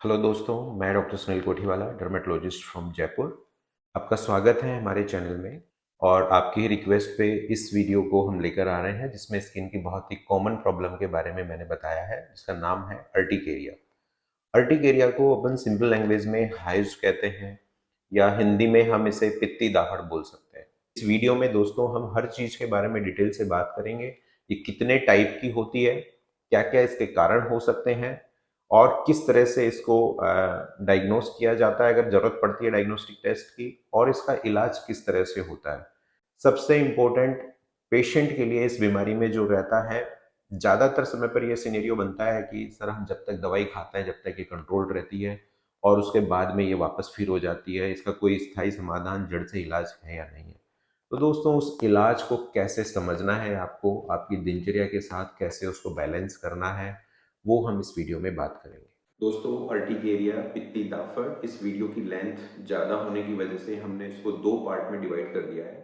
Hello दोस्तों, मैं doctor Sunil Kothiwala, dermatologist from Jaipur. आपका स्वागत है हमारे चैनल में। और आपकी रिक्वेस्ट पे इस वीडियो को हम लेकर आ रहे हैं जिसमें स्किन की बहुत ही कॉमन प्रॉब्लम के बारे में मैंने बताया है, जिसका नाम है अर्टिकेरिया। अर्टिकेरिया को अपन सिंपल लैंग्वेज में हाइव्स कहते हैं, या हिंदी में हम इसे पित्ती दाहड़ बोल सकते हैं। इस वीडियो में दोस्तों हम हर चीज़ के बारे में डिटेल से बात करेंगे। ये कितने टाइप की होती है, क्या क्या इसके कारण हो सकते हैं, और किस तरह से इसको डायग्नोस किया जाता है अगर जरूरत पड़ती है डायग्नोस्टिक टेस्ट की, और इसका इलाज किस तरह से होता है। सबसे इम्पोर्टेंट, पेशेंट के लिए इस बीमारी में जो रहता है, ज़्यादातर समय पर यह सिनेरियो बनता है कि सर हम जब तक दवाई खाते हैं, जब तक ये कंट्रोल रहती है, और उसके बाद में ये वापस फिर हो जाती है, इसका कोई स्थायी समाधान, जड़ से इलाज है या नहीं है। तो दोस्तों, उस इलाज को कैसे समझना है आपको, आपकी दिनचर्या के साथ कैसे उसको बैलेंस करना है, वो हम इस वीडियो में बात करेंगे। दोस्तों, अर्टिकेरिया पित्ती दाफड़, इस वीडियो की लेंथ ज़्यादा होने की वजह से हमने इसको दो पार्ट में डिवाइड कर दिया है।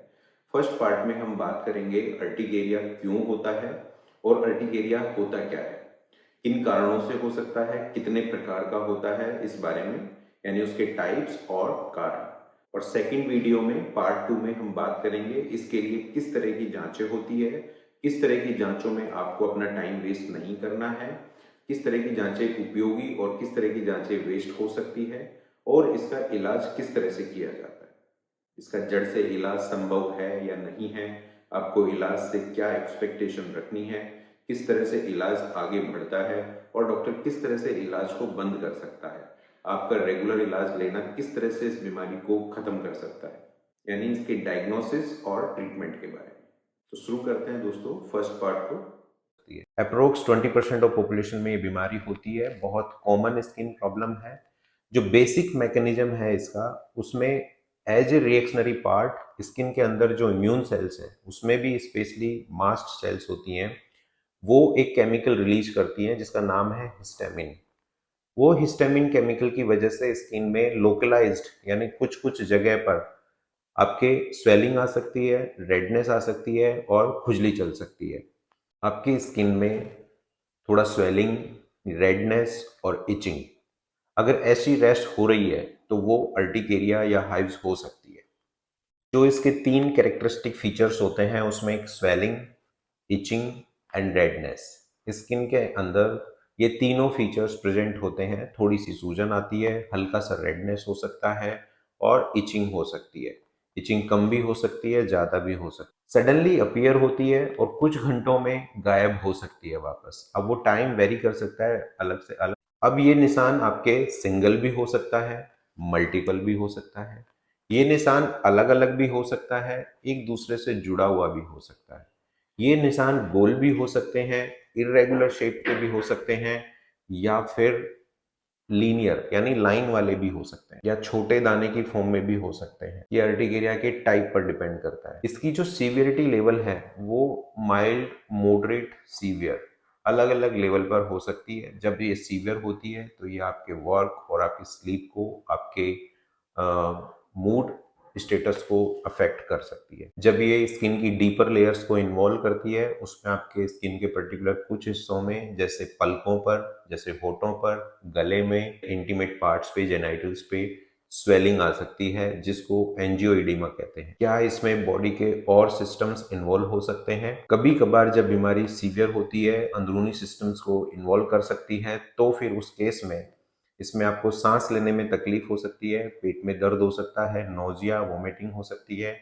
फर्स्ट पार्ट में हम बात करेंगे अर्टिकेरिया क्यों होता है और अर्टिकेरिया होता क्या है, किन कारणों से हो सकता है, कितने प्रकार का होता है, इस बारे में, यानी उसके टाइप्स और कारण। और सेकंड वीडियो में, पार्ट 2 में, हम बात करेंगे इसके लिए किस तरह की जांचें होती है, किस तरह की जांचों में आपको अपना टाइम वेस्ट नहीं करना है, किस तरह की जांचें उपयोगी और किस तरह की जांचें वेस्ट हो सकती है, और इसका इलाज किस तरह से किया जाता है, इसका जड़ से इलाज संभव है या नहीं है, आपको इलाज से क्या एक्सपेक्टेशन रखनी है, किस तरह से इलाज आगे बढ़ता है, और डॉक्टर किस तरह से इलाज को बंद कर सकता है, आपका रेगुलर इलाज लेना किस तरह से इस बीमारी को खत्म कर सकता है, यानी इसके डायग्नोसिस और ट्रीटमेंट के बारे में। तो शुरू करते हैं दोस्तों फर्स्ट पार्ट को। अप्रोक्स 20% ऑफ पॉपुलेशन में ये बीमारी होती है, बहुत कॉमन स्किन प्रॉब्लम है। जो बेसिक मैकेनिज्म है इसका, उसमें as a reactionary part skin के अंदर जो इम्यून सेल्स है, उसमें भी स्पेशली मास्ट सेल्स होती हैं, वो एक केमिकल रिलीज करती हैं जिसका नाम है हिस्टामिन। वो हिस्टामिन केमिकल की वजह से स्किन में लोकलाइज्ड, यानी कुछ कुछ जगह पर आपके स्वेलिंग आ सकती है, रेडनेस आ सकती है, और खुजली चल सकती है। आपकी स्किन में थोड़ा स्वेलिंग, रेडनेस और इचिंग, अगर ऐसी रेस्ट हो रही है तो वो अर्टिकेरिया या हाइव्स हो सकती है। जो इसके तीन कैरेक्टरिस्टिक फीचर्स होते हैं, उसमें एक swelling, etching and redness. Skin के अंदर ये तीनों फीचर्स प्रेजेंट होते हैं। थोड़ी सी सूजन आती है, हल्का सा रेडनेस हो सकता है, और इचिंग हो सकती है। इचिंग कम भी हो सकती है, ज़्यादा भी हो सकती है। सडनली अपीयर होती है और कुछ घंटों में गायब हो सकती है वापस। अब वो टाइम वेरी कर सकता है अलग से अलग। अब ये निशान आपके सिंगल भी हो सकता है, मल्टीपल भी हो सकता है। ये निशान अलग अलग भी हो सकता है, एक दूसरे से जुड़ा हुआ भी हो सकता है। ये निशान गोल भी हो सकते हैं, इरेगुलर शेप के भी हो सकते हैं, या फिर लीनियर यानी लाइन वाले भी हो सकते हैं, या छोटे दाने की फॉर्म में भी हो सकते हैं। ये अर्टिकेरिया के टाइप पर डिपेंड करता है। इसकी जो सीवियरिटी लेवल है वो माइल्ड, मॉडरेट, सीवियर, अलग अलग लेवल पर हो सकती है। जब ये सीवियर होती है तो ये आपके वर्क और आपकी स्लीप को, आपके मूड स्टेटस को अफेक्ट कर सकती है। जब ये स्किन की डीपर लेयर्स को इन्वॉल्व करती है, उसमें आपके स्किन के पर्टिकुलर कुछ हिस्सों में, जैसे पलकों पर, जैसे होठों पर, गले में, इंटीमेट पार्ट्स पे, जेनाइटल्स पे स्वेलिंग आ सकती है, जिसको एंजियोइडिमा कहते हैं। क्या इसमें बॉडी के और सिस्टम्स इन्वॉल्व हो सकते हैं? कभी कभार जब बीमारी सीवियर होती है, अंदरूनी सिस्टम्स को इन्वॉल्व कर सकती है, तो फिर उस केस में इसमें आपको सांस लेने में तकलीफ हो सकती है, पेट में दर्द हो सकता है, नोजिया, वोमिटिंग हो सकती है,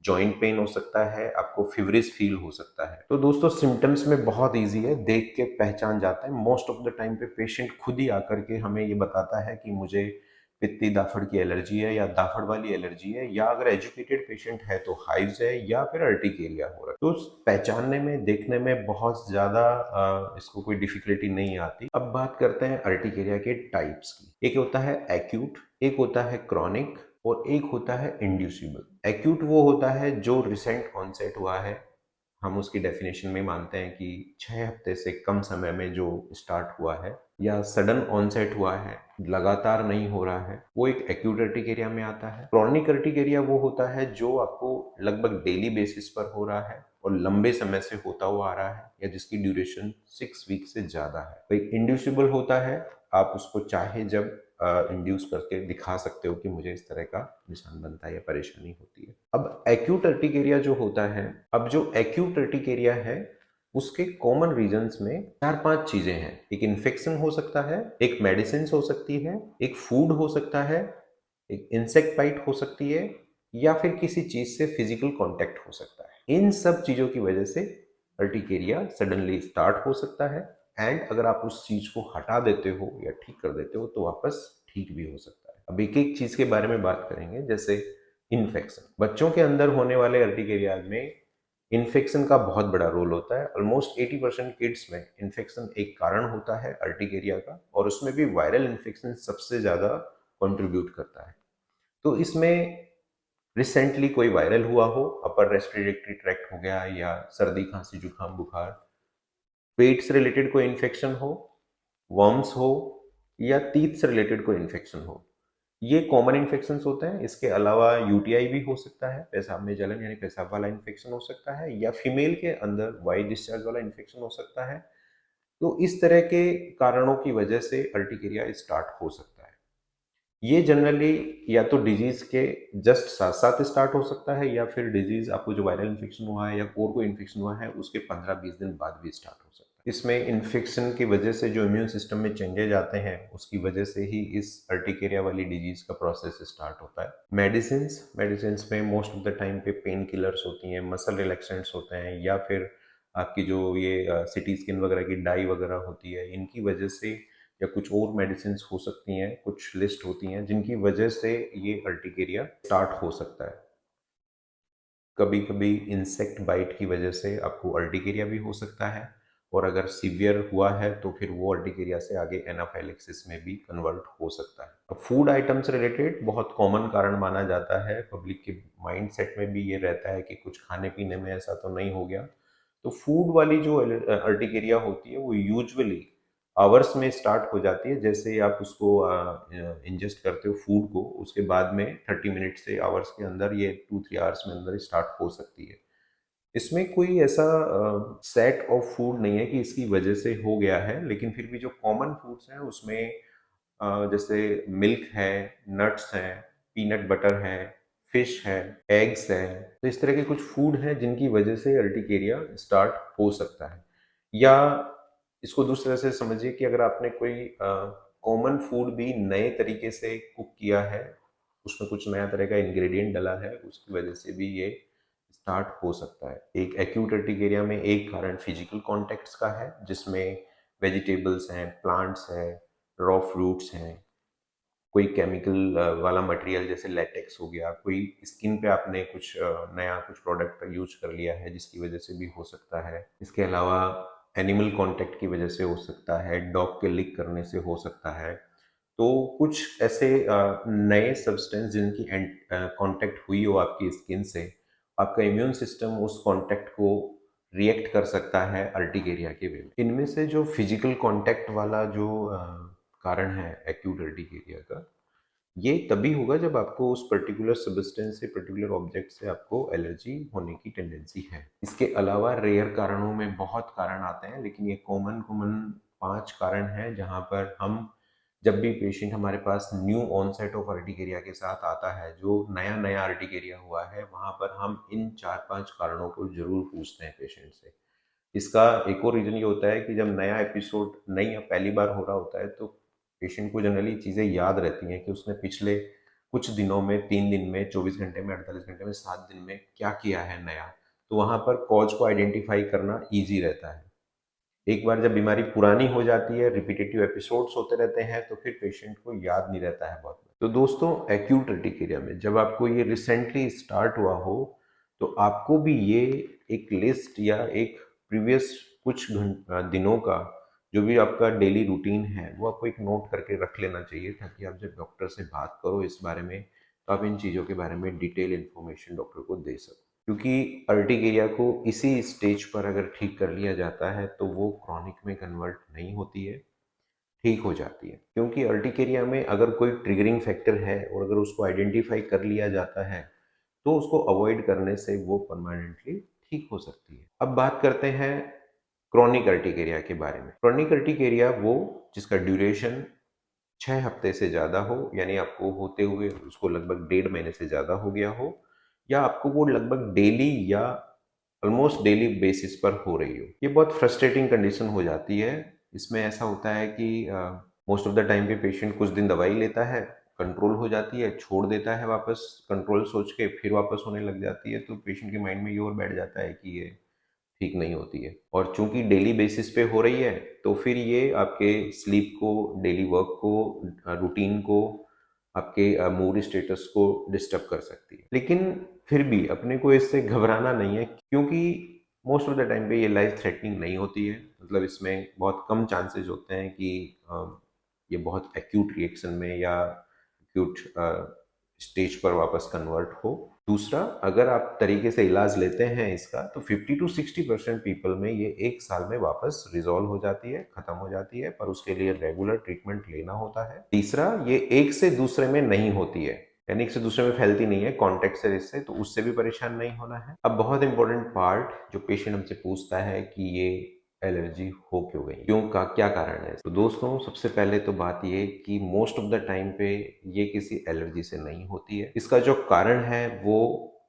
जॉइंट पेन हो सकता है, आपको फीवरिश फील हो सकता है। तो दोस्तों, सिम्टम्स में बहुत इजी है, देख के पहचान जाता है। मोस्ट ऑफ द टाइम पे पेशेंट खुद ही आकर के हमें ये बताता है कि मुझे पित्ती दाफड़ की एलर्जी है, या दाफड़ वाली एलर्जी है, या अगर एजुकेटेड पेशेंट है तो हाइव्स है, या फिर अर्टिकेरिया हो रहा है। तो पहचानने में, देखने में बहुत ज्यादा इसको कोई डिफिकल्टी नहीं आती। अब बात करते हैं अर्टिकेरिया के टाइप्स की। एक होता है एक्यूट, एक होता है क्रॉनिक, और एक होता है इंड्यूसिबल। एक्यूट वो होता है जो रिसेंट ऑनसेट हुआ है, हम उसकी डेफिनेशन में मानते हैं कि 6 हफ्ते से कम समय में जो स्टार्ट हुआ है या सडन ऑनसेट हुआ है, लगातार नहीं हो रहा है, वो एक एक्यूट अर्टिकेरिया में आता है। क्रॉनिक अर्टिकेरिया वो होता है जो आपको लगभग डेली बेसिस पर हो रहा है और लंबे समय से होता हुआ आ रहा है, या जिसकी ड्यूरेशन 6 वीक से ज्यादा है। तो एक इंड्यूसिबल होता है, आप उसको चाहे जब इंड्यूस करके दिखा सकते हो कि मुझे इस तरह का निशान बनता है या परेशानी होती है। अब एक्यूट अर्टिकेरिया जो होता है, अब जो एक्यूट अर्टिकेरिया है उसके कॉमन रीजंस में 4-5 चीजें हैं। एक इन्फेक्शन हो सकता है, एक मेडिसिन हो सकती है, एक फूड हो सकता है, एक इंसेक्ट बाइट हो सकती है, या फिर किसी चीज से फिजिकल कांटेक्ट हो सकता है। इन सब चीजों की वजह से अर्टिकेरिया सडनली स्टार्ट हो सकता है, एंड अगर आप उस चीज को हटा देते हो या ठीक कर देते हो तो वापस ठीक भी हो सकता है। अब एक एक चीज के बारे में बात करेंगे। जैसे इन्फेक्शन, बच्चों के अंदर होने वाले अर्टिकेरिया में इन्फेक्शन का बहुत बड़ा रोल होता है। ऑलमोस्ट 80% किड्स में इन्फेक्शन एक कारण होता है अर्टिकेरिया का, और उसमें भी वायरल इन्फेक्शन सबसे ज्यादा कंट्रीब्यूट करता है। तो इसमें रिसेंटली कोई वायरल हुआ हो, अपर रेस्पिरेटरी ट्रैक्ट हो गया, या सर्दी खांसी जुकाम बुखार, पेट से रिलेटेड कोई इन्फेक्शन हो, वर्म्स हो, या तीत से रिलेटेड कोई इन्फेक्शन हो, ये कॉमन इन्फेक्शंस होते हैं। इसके अलावा यूटीआई भी हो सकता है, पेशाब में जलन यानी पेशाब वाला इन्फेक्शन हो सकता है, या फीमेल के अंदर वाई डिस्चार्ज वाला इन्फेक्शन हो सकता है। तो इस तरह के कारणों की वजह से अर्टिकेरिया स्टार्ट हो सकता है। ये जनरली या तो डिजीज के जस्ट साथ साथ स्टार्ट हो सकता है, या फिर डिजीज आपको जो वायरल इन्फेक्शन हुआ है या और कोई इन्फेक्शन हुआ है उसके 15-20 दिन बाद भी स्टार्ट हो सकता है। इसमें इन्फेक्शन की वजह से जो इम्यून सिस्टम में चेंजेज आते हैं उसकी वजह से ही इस अर्टिकेरिया वाली डिजीज का प्रोसेस स्टार्ट होता है। मेडिसिन में मोस्ट ऑफ द टाइम पे पेन किलर्स होती हैं, मसल रिलैक्सेंट्स होते हैं, या फिर आपकी जो ये सिटी स्किन वगैरह की डाई वगैरह होती है, इनकी वजह से, या कुछ और मेडिसिन हो सकती हैं, कुछ लिस्ट होती हैं जिनकी वजह से ये अर्टिकेरिया स्टार्ट हो सकता है। कभी कभी इंसेक्ट बाइट की वजह से आपको अर्टिकेरिया भी हो सकता है, और अगर सीवियर हुआ है तो फिर वो अर्टिकेरिया से आगे एनाफाइलेक्सिस में भी कन्वर्ट हो सकता है। अब फूड आइटम से रिलेटेड बहुत कॉमन कारण माना जाता है, पब्लिक के माइंड सेट में भी ये रहता है कि कुछ खाने पीने में ऐसा तो नहीं हो गया। तो फूड वाली जो अर्टिकेरिया होती है वो यूजुअली आवर्स में स्टार्ट हो जाती है। जैसे आप उसको इंजेस्ट करते हो फूड को, उसके बाद में 30 मिनट से आवर्स के अंदर, ये 2-3 आवर्स में अंदर स्टार्ट हो सकती है। इसमें कोई ऐसा सेट ऑफ फूड नहीं है कि इसकी वजह से हो गया है, लेकिन फिर भी जो कॉमन फूड्स हैं उसमें जैसे मिल्क है, नट्स हैं, पीनट बटर है, फिश है, एग्स है, तो इस तरह के कुछ फूड हैं जिनकी वजह से अर्टिकेरिया स्टार्ट हो सकता है। या इसको दूसरी तरह से समझिए कि अगर आपने कोई कॉमन फूड भी नए तरीके से कुक किया है, उसमें कुछ नया तरह का इंग्रेडिएंट डला है, उसकी वजह से भी ये स्टार्ट हो सकता है। एक एक्यूट अर्टिकेरिया में एक कारण फिजिकल कॉन्टेक्ट्स का है, जिसमें वेजिटेबल्स हैं, प्लांट्स हैं, रॉ फ्रूट्स हैं, कोई केमिकल वाला मटेरियल जैसे लेटेक्स हो गया, कोई स्किन पे आपने कुछ नया कुछ प्रोडक्ट यूज कर लिया है जिसकी वजह से भी हो सकता है। इसके अलावा एनिमल कांटेक्ट की वजह से हो सकता है, डॉग के लिक करने से हो सकता है। तो कुछ ऐसे नए सब्सटेंस जिनकी कांटेक्ट हुई हो आपकी स्किन से, आपका इम्यून सिस्टम उस कांटेक्ट को रिएक्ट कर सकता है अर्टिकेरिया के वे में। इनमें से जो फिजिकल कांटेक्ट वाला जो कारण है एक्यूट अर्टिकेरिया का, ये तभी होगा जब आपको उस पर्टिकुलर सब्सटेंस से, पर्टिकुलर ऑब्जेक्ट से आपको एलर्जी होने की टेंडेंसी है। इसके अलावा रेयर कारणों में बहुत कारण आते हैं, लेकिन ये कॉमन कॉमन 5 कारण हैं जहां पर हम, जब भी पेशेंट हमारे पास न्यू ऑनसेट ऑफ अर्टिकेरिया के साथ आता है, जो नया नया अर्टिकेरिया हुआ है, वहां पर हम इन 4-5 कारणों को जरूर पूछते हैं पेशेंट से। इसका एक और रीजन ये होता है कि जब नया एपिसोड नई या पहली बार हो रहा होता है तो पेशेंट को जनरली चीज़ें याद रहती हैं कि उसने पिछले कुछ दिनों में, 3 दिन में, 24 घंटे में, 48 घंटे में, 7 दिन में क्या किया है नया। तो वहां पर कॉज को आइडेंटिफाई करना ईजी रहता है। एक बार जब बीमारी पुरानी हो जाती है, रिपीटेटिव एपिसोड्स होते रहते हैं, तो फिर पेशेंट को याद नहीं रहता है बहुत। तो दोस्तों, एक्यूट अर्टिकेरिया में जब आपको ये रिसेंटली स्टार्ट हुआ हो, तो आपको भी ये एक लिस्ट या एक प्रीवियस कुछ दिनों का जो भी आपका डेली रूटीन है वो आपको एक नोट करके रख लेना चाहिए, ताकि आप जब डॉक्टर से बात करो इस बारे में तो आप इन चीज़ों के बारे में डिटेल इन्फॉर्मेशन डॉक्टर को दे सको। क्योंकि अर्टिकेरिया को इसी स्टेज पर अगर ठीक कर लिया जाता है तो वो क्रॉनिक में कन्वर्ट नहीं होती है। ठीक हो जाती है। क्योंकि अर्टिकेरिया में अगर कोई ट्रिगरिंग फैक्टर है और अगर उसको आइडेंटिफाई कर लिया जाता है तो उसको अवॉइड करने से वो परमानेंटली ठीक हो सकती है। अब बात करते हैं क्रॉनिक अर्टिकेरिया के बारे में। क्रॉनिक अर्टिकेरिया वो जिसका ड्यूरेशन 6 हफ्ते से ज़्यादा हो, यानी आपको होते हुए उसको लगभग 1.5 महीने से ज़्यादा हो गया हो, या आपको वो लगभग डेली या ऑलमोस्ट डेली बेसिस पर हो रही हो। ये बहुत फ्रस्ट्रेटिंग कंडीशन हो जाती है। इसमें ऐसा होता है कि मोस्ट ऑफ द टाइम पे पेशेंट कुछ दिन दवाई लेता है, कंट्रोल हो जाती है, छोड़ देता है वापस कंट्रोल सोच के, फिर वापस होने लग जाती है, तो पेशेंट के माइंड में ये और बैठ जाता है कि ये ठीक नहीं होती है। और चूंकि डेली बेसिस पे हो रही है तो फिर ये आपके स्लीप को, डेली वर्क को, रूटीन को, आपके मूड स्टेटस को डिस्टर्ब कर सकती है। लेकिन फिर भी अपने को इससे घबराना नहीं है, क्योंकि मोस्ट ऑफ द टाइम पे ये लाइफ थ्रेटनिंग नहीं होती है। मतलब इसमें बहुत कम चांसेस होते हैं कि ये बहुत एक्यूट रिएक्शन में या एक्यूट स्टेज पर वापस कन्वर्ट हो। दूसरा, अगर आप तरीके से इलाज लेते हैं इसका, तो 50 to 60% पीपल में ये 1 साल में वापस रिजॉल्व हो जाती है, खत्म हो जाती है, पर उसके लिए रेगुलर ट्रीटमेंट लेना होता है। तीसरा, ये एक से दूसरे में नहीं होती है, यानी एक से दूसरे में फैलती नहीं है कॉन्टेक्ट से, इससे तो उससे भी परेशान नहीं होना है। अब बहुत इंपॉर्टेंट पार्ट जो पेशेंट हमसे पूछता है कि ये एलर्जी हो क्यों गई, क्यों का क्या कारण है। तो दोस्तों, सबसे पहले तो बात ये कि मोस्ट ऑफ द टाइम पे ये किसी एलर्जी से नहीं होती है। इसका जो कारण है वो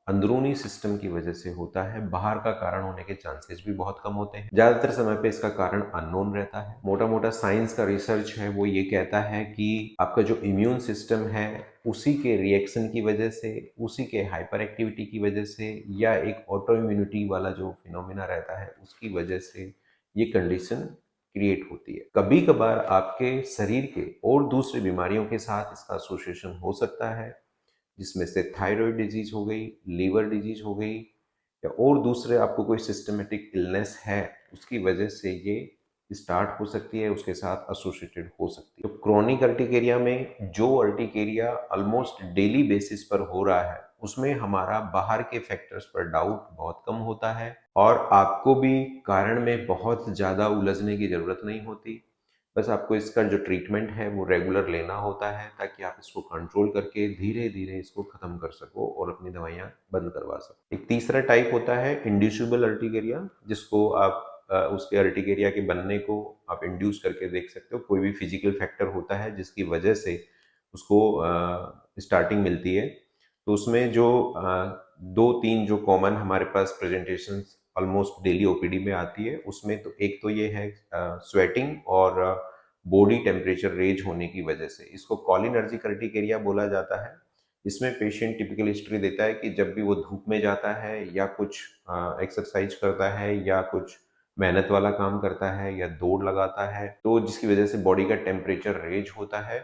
अंदरूनी सिस्टम की वजह से होता है। बाहर का कारण होने के चांसेस भी बहुत कम होते हैं। ज्यादातर समय पे इसका कारण अननोन रहता है। मोटा मोटा साइंस का रिसर्च है वो ये कहता है कि आपका जो इम्यून सिस्टम है उसी के रिएक्शन की वजह से, उसी के हाइपर एक्टिविटी की वजह से, या एक ऑटो इम्यूनिटी वाला जो फिनोमिना रहता है उसकी वजह से ये कंडीशन क्रिएट होती है। कभी कभार आपके शरीर के और दूसरी बीमारियों के साथ इसका एसोसिएशन हो सकता है, जिसमें से थायराइड डिजीज हो गई, लीवर डिजीज हो गई, या और दूसरे आपको कोई सिस्टमेटिक इलनेस है उसकी वजह से ये स्टार्ट हो सकती है, उसके साथ एसोसिएटेड हो सकती है। तो क्रोनिक अर्टिकेरिया में जो अर्टिकेरिया ऑलमोस्ट डेली बेसिस पर हो रहा है उसमें हमारा बाहर के फैक्टर्स पर डाउट बहुत कम होता है, और आपको भी कारण में बहुत ज़्यादा उलझने की ज़रूरत नहीं होती। बस आपको इसका जो ट्रीटमेंट है वो रेगुलर लेना होता है, ताकि आप इसको कंट्रोल करके धीरे धीरे इसको खत्म कर सको और अपनी दवाइयाँ बंद करवा सको। एक तीसरा टाइप होता है इंड्यूसिबल अर्टिकेरिया, जिसको आप उसके अर्टिकेरिया के बनने को आप इंड्यूस करके देख सकते हो। कोई भी फिजिकल फैक्टर होता है जिसकी वजह से उसको स्टार्टिंग मिलती है। तो उसमें जो 2-3 जो कॉमन हमारे पास प्रेजेंटेशन ऑलमोस्ट डेली ओपीडी में आती है, उसमें तो एक तो ये है स्वेटिंग और बॉडी टेम्परेचर रेज होने की वजह से। इसको कॉलिनर्जिक अर्टिकेरिया बोला जाता है। इसमें पेशेंट टिपिकल हिस्ट्री देता है कि जब भी वो धूप में जाता है या कुछ एक्सरसाइज करता है या कुछ मेहनत वाला काम करता है या दौड़ लगाता है, तो जिसकी वजह से बॉडी का टेम्परेचर रेज होता है,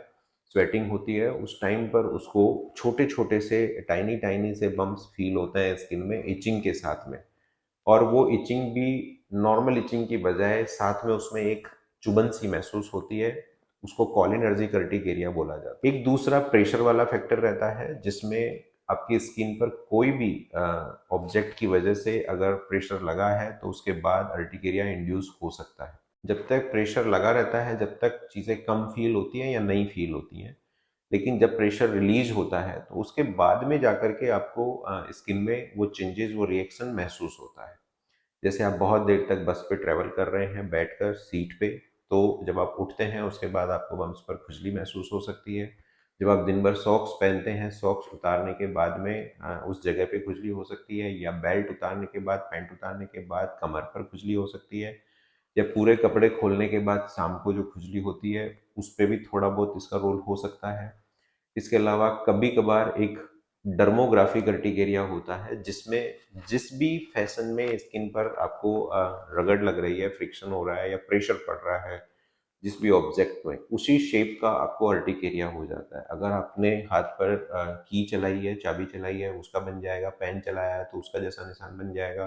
स्वेटिंग होती है, उस टाइम पर उसको छोटे छोटे से टाइनी टाइनी से बम्प्स फील होते हैं स्किन में इचिंग के साथ में। और वो इचिंग भी नॉर्मल इचिंग की बजाय साथ में उसमें एक चुभन सी महसूस होती है। उसको कॉलिनर्जिक अर्टिकेरिया बोला जाता है। एक दूसरा प्रेशर वाला फैक्टर रहता है, जिसमें आपकी स्किन पर कोई भी ऑब्जेक्ट की वजह से अगर प्रेशर लगा है तो उसके बाद अर्टिकेरिया इंड्यूस हो सकता है। जब तक प्रेशर लगा रहता है, जब तक चीज़ें कम फील होती हैं या नहीं फील होती हैं, लेकिन जब प्रेशर रिलीज होता है तो उसके बाद में जाकर के आपको स्किन में वो चेंजेस, वो रिएक्शन महसूस होता है। जैसे आप बहुत देर तक बस पे ट्रैवल कर रहे हैं बैठकर सीट पे, तो जब आप उठते हैं उसके बाद आपको बम्स पर खुजली महसूस हो सकती है। जब आप दिन भर सॉक्स पहनते हैं, सॉक्स उतारने के बाद में उस जगह पे खुजली हो सकती है, या बेल्ट उतारने के बाद, पैंट उतारने के बाद कमर पर खुजली हो सकती है, या पूरे कपड़े खोलने के बाद शाम को जो खुजली होती है उस पर भी थोड़ा बहुत इसका रोल हो सकता है। इसके अलावा कभी कभार एक डर्मोग्राफिक अर्टिकेरिया होता है, जिसमें जिस भी फैशन में स्किन पर आपको रगड़ लग रही है, फ्रिक्शन हो रहा है या प्रेशर पड़ रहा है जिस भी ऑब्जेक्ट में, उसी शेप का आपको अर्टिकेरिया हो जाता है। अगर आपने हाथ पर की चलाई है, चाबी चलाई है, उसका बन जाएगा। पेन चलाया है तो उसका जैसा निशान बन जाएगा।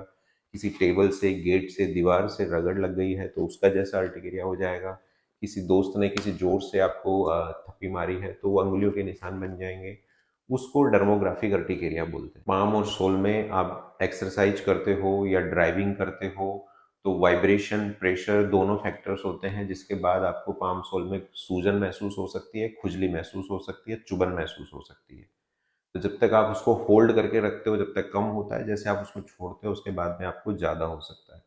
किसी टेबल से, गेट से, दीवार से रगड़ लग गई है तो उसका जैसा अर्टिकेरिया हो जाएगा। किसी दोस्त ने किसी जोर से आपको थप्पी मारी है तो वो अंगुलियों के निशान बन जाएंगे। उसको डर्मोग्राफिक अर्टिकेरिया बोलते हैं। पाम और सोल में आप एक्सरसाइज करते हो या ड्राइविंग करते हो तो वाइब्रेशन, प्रेशर दोनों फैक्टर्स होते हैं, जिसके बाद आपको पाम सोल में सूजन महसूस हो सकती है, खुजली महसूस हो सकती है, चुभन महसूस हो सकती है। तो जब तक आप उसको होल्ड करके रखते हो, जब तक कम होता है, जैसे आप उसको छोड़ते हो उसके बाद में आपको ज़्यादा हो सकता है।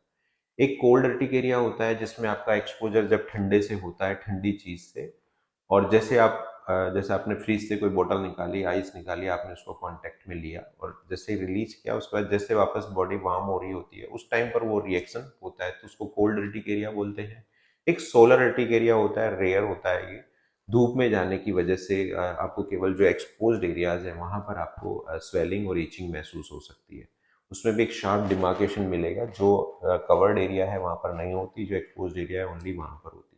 एक कोल्ड अर्टिकेरिया होता है जिसमें आपका एक्सपोजर जब ठंडे से होता है, ठंडी चीज़ से, और जैसे आप जैसे आपने फ्रिज से कोई बोतल निकाली, आइस निकाली, आपने उसको कांटेक्ट में लिया और जैसे रिलीज किया, उसके बाद जैसे वापस बॉडी वार्म हो रही होती है, उस टाइम पर वो रिएक्शन होता है, तो उसको कोल्ड अर्टिकेरिया बोलते हैं। एक सोलर अर्टिकेरिया होता है, रेयर होता है ये। धूप में जाने की वजह से आपको केवल जो एक्सपोज्ड एरियाज है वहां पर आपको स्वेलिंग और ईचिंग महसूस हो सकती है। उसमें भी एक शार्प डिमार्केशन मिलेगा, जो कवर्ड एरिया है वहां पर नहीं होती, जो एक्सपोज्ड एरिया है ओनली वहां पर होती है।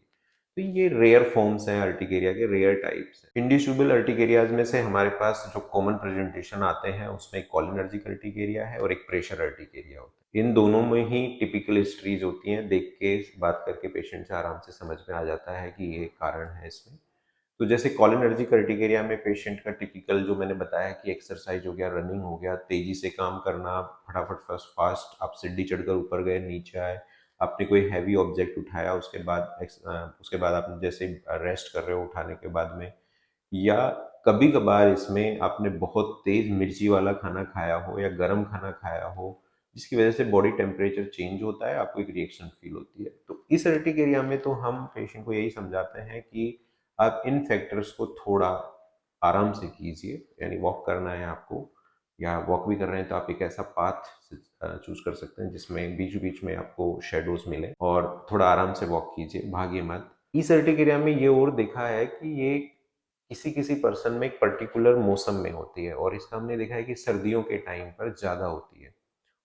तो ये रेयर फॉर्म्स हैं अर्टिकेरिया के, रेयर टाइप्स हैं। इंडिस्यूबल अर्टिकेरियाज में से हमारे पास जो कॉमन प्रेजेंटेशन आते हैं उसमें एक कॉलिनर्जिक अर्टिकेरिया है और एक प्रेशर अर्टिकेरिया होता है। इन दोनों में ही टिपिकल हिस्ट्रीज होती हैं, देख के बात करके पेशेंट से आराम से समझ में आ जाता है कि ये कारण है इसमें। तो जैसे कॉलिनर्जिक अर्टिकेरिया में पेशेंट का टिपिकल जो मैंने बताया कि एक्सरसाइज हो गया, रनिंग हो गया, तेजी से काम करना, फटाफट फर्स्ट फास्ट आप सीढ़ी चढ़कर ऊपर गए, नीचे आए, आपने कोई हैवी ऑब्जेक्ट उठाया, उसके बाद आप जैसे रेस्ट कर रहे हो उठाने के बाद में, या कभी कभार इसमें आपने बहुत तेज मिर्ची वाला खाना खाया हो या गर्म खाना खाया हो, जिसकी वजह से बॉडी टेम्परेचर चेंज होता है, आपको एक रिएक्शन फील होती है। तो इस अर्टिकेरिया में तो हम पेशेंट को यही समझाते हैं कि आप इन फैक्टर्स को थोड़ा आराम से कीजिए, यानी वॉक करना है आपको, या वॉक भी कर रहे हैं तो आप एक ऐसा पाथ चूज कर सकते हैं जिसमें बीच बीच में आपको शेडोज मिले, और थोड़ा आराम से वॉक कीजिए, भागिए मत। इस अर्टिकेरिया में ये और देखा है कि ये किसी किसी पर्सन में एक पर्टिकुलर मौसम में होती है, और इसका हमने देखा है कि सर्दियों के टाइम पर ज़्यादा होती है,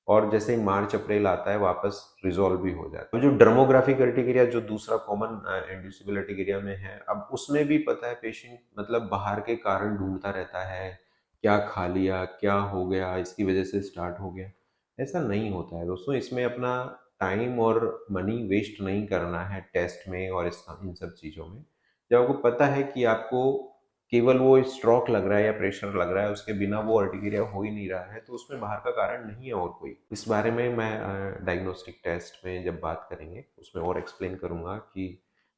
और जैसे ही मार्च अप्रैल आता है वापस रिजॉल्व भी हो जाता है। जो डर्मोग्राफिक अर्टिकेरिया जो दूसरा कॉमन इंड्यूसिबल अर्टिकेरिया में है, अब उसमें भी पता है पेशेंट मतलब बाहर के कारण ढूंढता रहता है, क्या खा लिया, क्या हो गया, इसकी वजह से स्टार्ट हो गया। ऐसा नहीं होता है दोस्तों, इसमें अपना टाइम और मनी वेस्ट नहीं करना है टेस्ट में और इन सब चीज़ों में। जब आपको पता है कि आपको केवल वो स्ट्रोक लग रहा है या प्रेशर लग रहा है, उसके बिना वो अर्टिकेरिया हो ही नहीं रहा है, तो उसमें बाहर का कारण नहीं है और कोई। इस बारे में मैं डायग्नोस्टिक टेस्ट में जब बात करेंगे उसमें और एक्सप्लेन करूंगा कि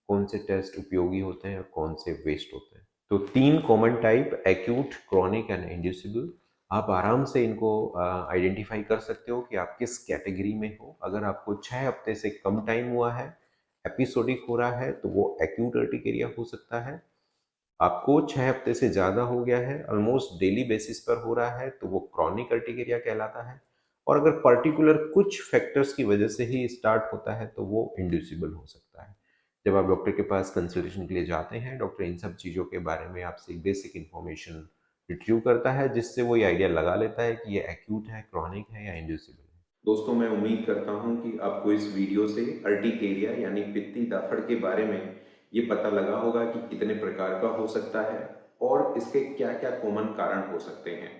कौन से टेस्ट उपयोगी होते हैं और कौन से वेस्ट होते हैं। तो 3 common type, acute, chronic and inducible. आप आराम से इनको आइडेंटिफाई कर सकते हो कि आप किस कैटेगरी में हो। अगर आपको 6 हफ्ते से कम टाइम हुआ है, एपिसोडिक हो रहा है, तो वो एक्यूट अर्टिकेरिया हो सकता है। आपको 6 हफ्ते से ज़्यादा हो गया है, ऑलमोस्ट डेली बेसिस पर हो रहा है, तो वो क्रॉनिक अर्टिकेरिया कहलाता है। और अगर पर्टिकुलर कुछ फैक्टर्स की वजह से ही स्टार्ट होता है तो वो इंड्यूसिबल हो सकता है। जब आप डॉक्टर के पास कंसल्टेशन के लिए जाते हैं, डॉक्टर इन सब चीज़ों के बारे में आपसे एक बेसिक इन्फॉर्मेशन रिट्रीव करता है, जिससे वो ये आइडिया लगा लेता है कि ये एक्यूट है, क्रॉनिक है या इंड्यूसिबल है। दोस्तों, मैं उम्मीद करता हूँ कि आपको इस वीडियो से अर्टिकेरिया यानी पित्ती दाफड़ के बारे में ये पता लगा होगा कि कितने प्रकार का हो सकता है और इसके क्या क्या कॉमन कारण हो सकते हैं।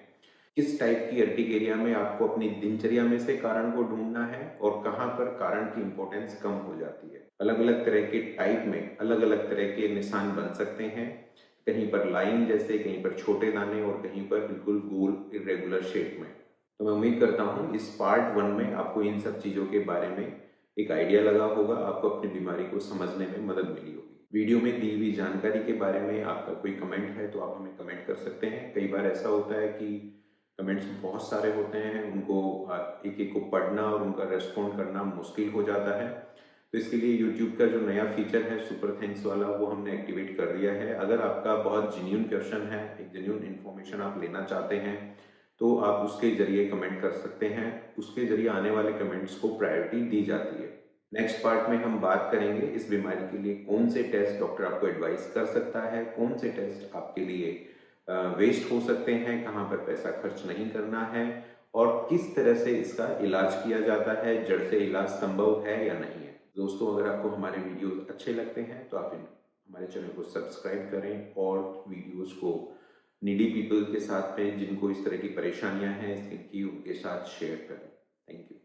किस टाइप की अर्टिकेरिया में आपको अपनी दिनचर्या में से कारण को ढूंढना है और कहाँ पर कारण की इंपॉर्टेंस कम हो जाती है। अलग अलग तरह के टाइप में अलग अलग तरह के निशान बन सकते हैं, कहीं पर लाइन जैसे, कहीं पर छोटे दाने और कहीं पर बिल्कुल गोल इरेगुलर शेप में। तो मैं उम्मीद करता हूँ इस पार्ट 1 में आपको इन सब चीज़ों के बारे में एक आइडिया लगा होगा, आपको अपनी बीमारी को समझने में मदद मिली होगी। वीडियो में दी हुई जानकारी के बारे में आपका कोई कमेंट है तो आप हमें कमेंट कर सकते हैं। कई बार ऐसा होता है कि कमेंट्स बहुत सारे होते हैं, उनको एक एक को पढ़ना और उनका रेस्पॉन्ड करना मुश्किल हो जाता है। तो इसके लिए यूट्यूब का जो नया फीचर है सुपर थैंक्स वाला, वो हमने एक्टिवेट कर दिया है। अगर आपका बहुत जेन्युइन क्वेश्चन है, एक जेन्युइन इन्फॉर्मेशन आप लेना चाहते हैं, तो आप उसके जरिए कमेंट कर सकते हैं। उसके जरिए आने वाले कमेंट्स को प्रायोरिटी दी जाती है। नेक्स्ट पार्ट में हम बात करेंगे इस बीमारी के लिए कौन से टेस्ट डॉक्टर आपको एडवाइस कर सकता है, कौन से टेस्ट आपके लिए वेस्ट हो सकते हैं, कहाँ पर पैसा खर्च नहीं करना है, और किस तरह से इसका इलाज किया जाता है, जड़ से इलाज संभव है या नहीं है। दोस्तों, अगर आपको हमारे वीडियोस अच्छे लगते हैं तो आप हमारे चैनल को सब्सक्राइब करें और वीडियोस को नीडी पीपल के साथ में, जिनको इस तरह की परेशानियां हैं स्किन की, उनके साथ शेयर करें। Thank you.